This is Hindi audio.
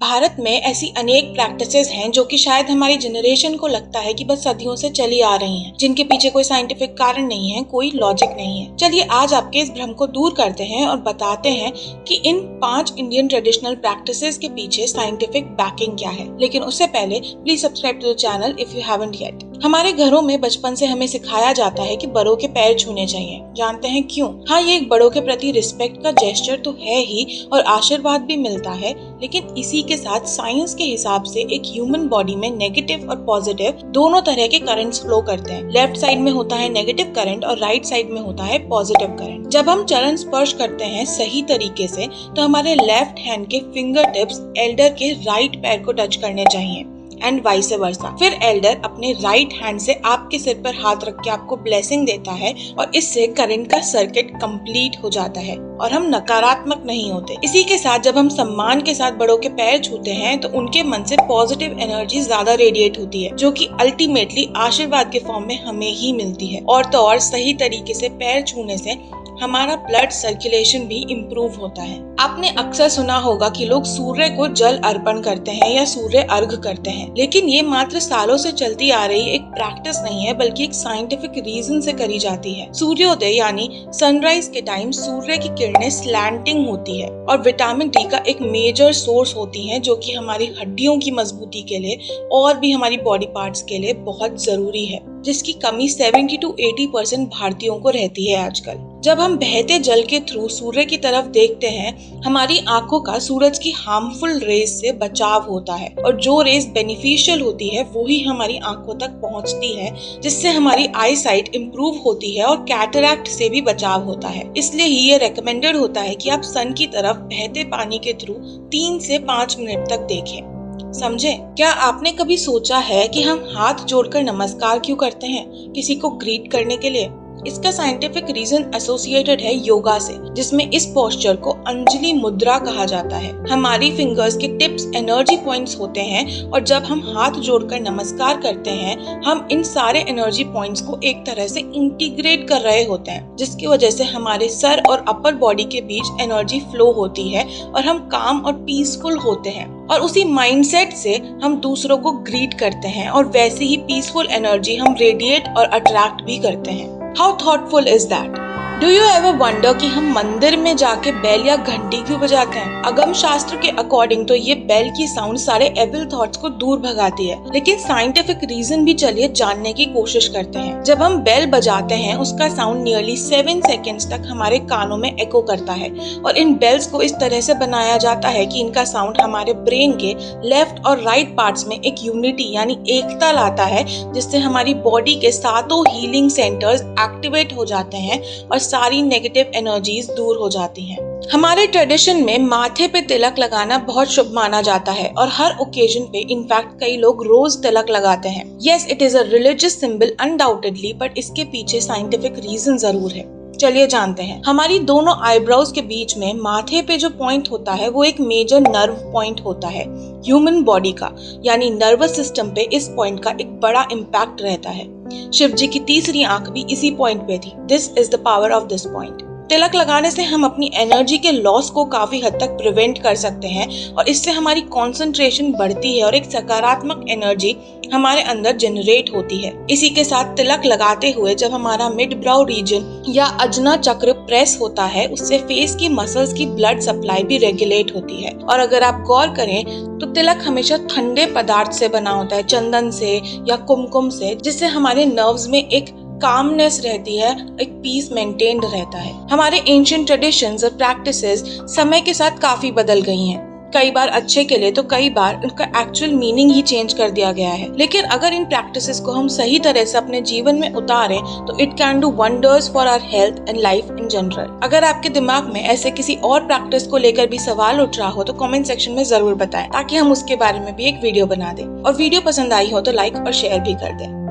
भारत में ऐसी अनेक प्रैक्टिसेस हैं जो कि शायद हमारी जनरेशन को लगता है कि बस सदियों से चली आ रही हैं, जिनके पीछे कोई साइंटिफिक कारण नहीं है, कोई लॉजिक नहीं है। चलिए आज आपके इस भ्रम को दूर करते हैं और बताते हैं कि इन 5 इंडियन ट्रेडिशनल प्रैक्टिसेस के पीछे साइंटिफिक बैकिंग क्या है। लेकिन उससे पहले please subscribe to the channel if you haven't yet. हमारे घरों में बचपन से हमें सिखाया जाता है कि बड़ों के पैर छूने चाहिए। जानते हैं क्यों? हाँ, ये एक बड़ों के प्रति रिस्पेक्ट का जेस्चर तो है ही और आशीर्वाद भी मिलता है, लेकिन इसी के साथ साइंस के हिसाब से एक ह्यूमन बॉडी में नेगेटिव और पॉजिटिव दोनों तरह के करंट्स फ्लो करते हैं। लेफ्ट साइड में होता है नेगेटिव करंट और राइट साइड में होता है पॉजिटिव करंट। जब हम चरण स्पर्श करते हैं सही तरीके से तो हमारे लेफ्ट हैंड के फिंगर टिप्स एल्डर के राइट पैर को टच करने चाहिए एंड वाइस वर्सा। फिर एल्डर अपने राइट हैंड से आपके सिर पर हाथ रख के आपको ब्लेसिंग देता है और इससे करंट का सर्किट कंप्लीट हो जाता है और हम नकारात्मक नहीं होते। इसी के साथ जब हम सम्मान के साथ बड़ों के पैर छूते हैं तो उनके मन से पॉजिटिव एनर्जी ज्यादा रेडिएट होती है, जो कि अल्टीमेटली आशीर्वाद के फॉर्म में हमें ही मिलती है। और तो और सही तरीके से पैर छूने से हमारा ब्लड सर्कुलेशन भी इम्प्रूव होता है। आपने अक्सर सुना होगा कि लोग सूर्य को जल अर्पण करते हैं या सूर्य अर्घ करते हैं, लेकिन ये मात्र सालों से चलती आ रही एक प्रैक्टिस नहीं है, बल्कि एक साइंटिफिक रीजन से करी जाती है। सूर्योदय यानी सनराइज के टाइम सूर्य की किरणें स्लैंटिंग होती है और विटामिन डी का एक मेजर सोर्स होती है, जो कि हमारी हड्डियों की मजबूती के लिए और भी हमारी बॉडी पार्ट्स के लिए बहुत जरूरी है, जिसकी कमी 70 to 80% भारतीयों को रहती है आजकल। जब हम बहते जल के थ्रू सूर्य की तरफ देखते हैं, हमारी आंखों का सूरज की हार्मफुल रेज से बचाव होता है और जो रेज बेनिफिशियल होती है वो ही हमारी आंखों तक पहुंचती है, जिससे हमारी आई साइट इम्प्रूव होती है और कैटरैक्ट से भी बचाव होता है। इसलिए ही ये रेकमेंडेड होता है कि आप सन की तरफ बहते पानी के थ्रू 3 से 5 मिनट तक देखें। समझे? क्या आपने कभी सोचा है कि हम हाथ जोड़कर नमस्कार क्यों करते हैं? किसी को ग्रीट करने के लिए? इसका साइंटिफिक रीजन एसोसिएटेड है योगा से, जिसमें इस पोस्चर को अंजलि मुद्रा कहा जाता है। हमारी फिंगर्स के टिप्स एनर्जी पॉइंट्स होते हैं और जब हम हाथ जोड़कर नमस्कार करते हैं, हम इन सारे एनर्जी पॉइंट्स को एक तरह से इंटीग्रेट कर रहे होते हैं, जिसकी वजह से हमारे सर और अपर बॉडी के बीच एनर्जी फ्लो होती है और हम काम और पीसफुल होते हैं। और उसी माइंडसेट से हम दूसरों को ग्रीट करते हैं और वैसे ही पीसफुल एनर्जी हम रेडिएट और अट्रैक्ट भी करते हैं। How thoughtful is that? Do you ever wonder कि हम मंदिर में जाके बेल या घंटी क्यों बजाते हैं? अगम शास्त्र के अकॉर्डिंग तो ये बेल की साउंड सारे एविल थॉट्स को दूर भगाती है, लेकिन साइंटिफिक रीजन भी चलिए जानने की कोशिश करते हैं। जब हम बेल बजाते हैं उसका साउंड नियरली 7 सेकेंड्स तक हमारे कानों में एको करता है और इन बेल्स को इस तरह से बनाया जाता है कि इनका साउंड हमारे ब्रेन के लेफ्ट और राइट पार्ट्स में एक यूनिटी यानी एकता लाता है, जिससे हमारी बॉडी के 7 हीलिंग सेंटर्स एक्टिवेट हो जाते हैं और सारी नेगेटिव एनर्जीज दूर हो जाती हैं। हमारे ट्रेडिशन में माथे पे तिलक लगाना बहुत शुभ माना जाता है और हर ओकेजन पे इनफैक्ट कई लोग रोज तिलक लगाते हैं। Yes, it is a religious symbol undoubtedly, but इसके पीछे साइंटिफिक रीजन जरूर है। चलिए जानते हैं। हमारी दोनों आईब्रोज के बीच में माथे पे जो पॉइंट होता है वो एक मेजर नर्व पॉइंट होता है ह्यूमन बॉडी का, यानी नर्वस सिस्टम पे इस पॉइंट का एक बड़ा इम्पैक्ट रहता है। शिव जी की तीसरी आंख भी इसी पॉइंट पे थी। This is the power of this point. तिलक लगाने से हम अपनी एनर्जी के लॉस को काफी हद तक प्रिवेंट कर सकते हैं और इससे हमारी कंसंट्रेशन बढ़ती है और एक सकारात्मक एनर्जी हमारे अंदर जनरेट होती है। इसी के साथ तिलक लगाते हुए जब हमारा मिड ब्राउ रीजन या अजना चक्र प्रेस होता है, उससे फेस की मसल्स की ब्लड सप्लाई भी रेगुलेट होती है। और अगर आप गौर करें तो तिलक हमेशा ठंडे पदार्थ से बना होता है, चंदन से या कुमकुम से, जिससे हमारे नर्व्स में एक कामनेस रहती है, एक पीस मेंटेन्ड रहता है। हमारे एंशिएंट ट्रेडिशंस और प्रैक्टिसेस समय के साथ काफी बदल गई हैं, कई बार अच्छे के लिए तो कई बार उनका एक्चुअल मीनिंग ही चेंज कर दिया गया है। लेकिन अगर इन प्रैक्टिसेस को हम सही तरह से अपने जीवन में उतारें तो it can do wonders for our health and life in general. अगर आपके दिमाग में ऐसे किसी और प्रैक्टिस को लेकर भी सवाल उठ रहा हो तो कमेंट सेक्शन में जरूर बताएं, ताकि हम उसके बारे में भी एक वीडियो बना दें। और वीडियो पसंद आई हो तो लाइक और शेयर भी कर दें।